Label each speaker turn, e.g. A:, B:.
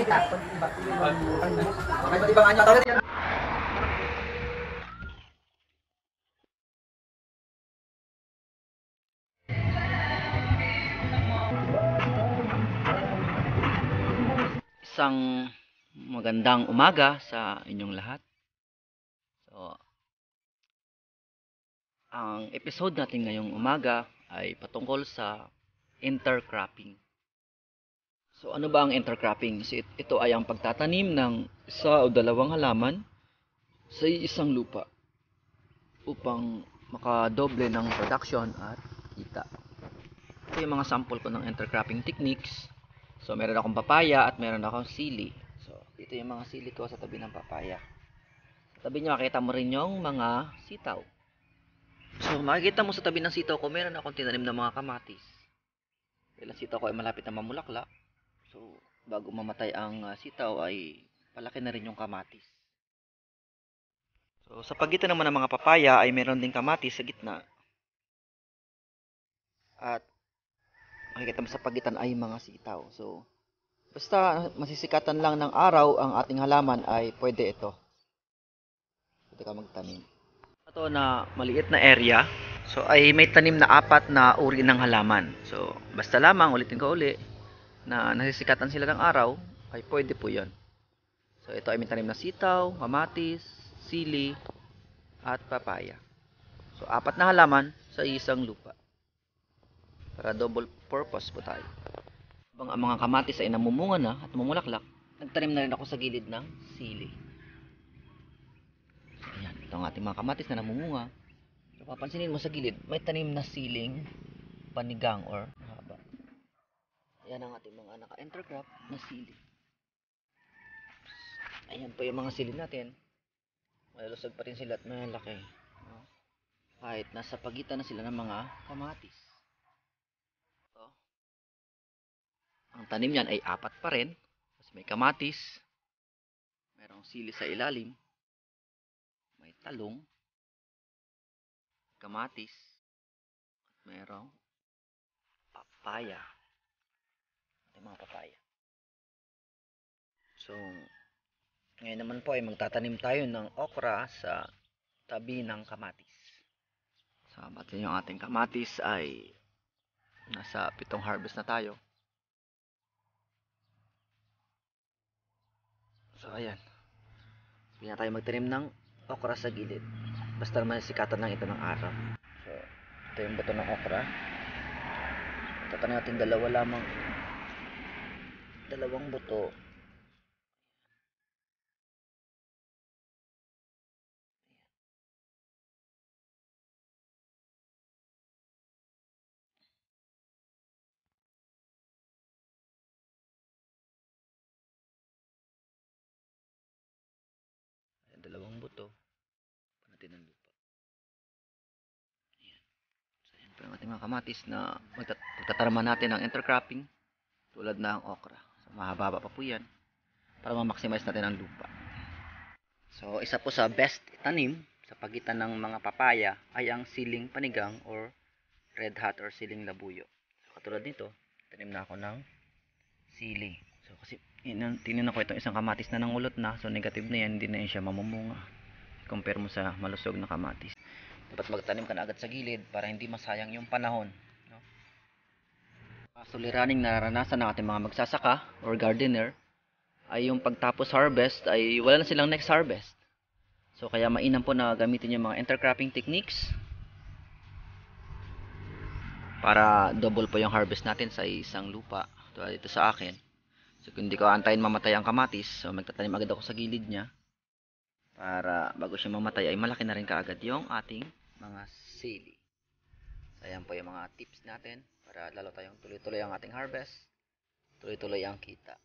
A: Isang magandang umaga sa inyong lahat. So, ang episode natin ngayong umaga ay patungkol sa intercropping. So, ano ba ang intercropping? So, ito ay ang pagtatanim ng isa o dalawang halaman sa isang lupa upang makadoble ng production at kita. Ito yung mga sample ko ng intercropping techniques. So, meron akong papaya at meron akong sili. So, ito yung mga sili ko sa tabi ng papaya. Sa tabi nyo, makikita mo rin yung mga sitaw. So, makikita mo sa tabi ng sitaw ko, meron akong tinanim na mga kamatis. Dahil ang sitaw ko ay malapit na mamulaklak. So, bago mamatay ang sitaw ay palaki na rin yung kamatis. So, sa pagitan naman ng mga papaya ay meron ding kamatis sa gitna. At makikita mo sa pagitan ay mga sitaw. So, basta masisikatan lang ng araw ang ating halaman ay pwede ito. Pwede ka magtanim. Ito na maliit na area. So, ay may tanim na 4 na uri ng halaman. So, basta lamang, ulitin ko uli, na nasisikatan sila ng araw, ay pwede po yon. So, ito ay may tanim na sitaw, kamatis, sili, at papaya. So, 4 na halaman sa isang lupa. Para double purpose po tayo. Habang ang mga kamatis ay namumunga na at mamulaklak, nagtanim na rin ako sa gilid ng sili. So, ayan, ito ang ating mga kamatis na namumunga. So, papansinin mo sa gilid, may tanim na siling panigang or haba. Ayan ang ating mga naka-intercrop na sili. Ayan po yung mga sili natin. Malulusog pa rin sila at malaki. No? Kahit nasa pagitan na sila ng mga kamatis. So, ang tanim niyan ay 4 pa rin. Kasi may kamatis, mayroong sili sa ilalim, may talong, kamatis, at mayroong papaya. May mga papaya. So, ngayon naman po ay magtatanim tayo ng okra sa tabi ng kamatis. So, batin yung ating kamatis ay nasa 7 harvest na tayo. So, ayan. Hindi na tayo magtanim ng okra sa gilid. Basta naman sikatan lang ito ng araw. So, ito yung buto ng okra. Tatanim natin dalawang buto. Ayan, dalawang buto. Panatin ng lupa. Ayan. So, ayan po yung ating mga kamatis na magtatarama natin ng intercropping tulad ng okra. So, mahaba pa po yan para ma-maximize natin ang lupa. So, isa po sa best itanim sa pagitan ng mga papaya ay ang siling panigang or red hat or siling labuyo. So, katulad nito, tanim na ako ng sili. So, kasi tininan ko itong isang kamatis na nangulot na. So, negative na yan. Hindi na yan siya mamumunga. Compare mo sa malusog na kamatis. Dapat magtanim ka na agad sa gilid para hindi masayang yung panahon. No? Suliraning nararanasan ng ating mga magsasaka or gardener ay yung pagtapos harvest ay wala na silang next harvest. So, kaya mainam po na gamitin yung mga intercropping techniques para double po yung harvest natin sa isang lupa. Tulad dito sa akin. So, kung hindi ko antayin mamatay ang kamatis, so magtatanim agad ako sa gilid niya para bago siya mamatay ay malaki na rin kaagad yung ating mga sili. So, ayan po yung mga tips natin para lalo tayong tuloy-tuloy ang ating harvest, tuloy-tuloy ang kita.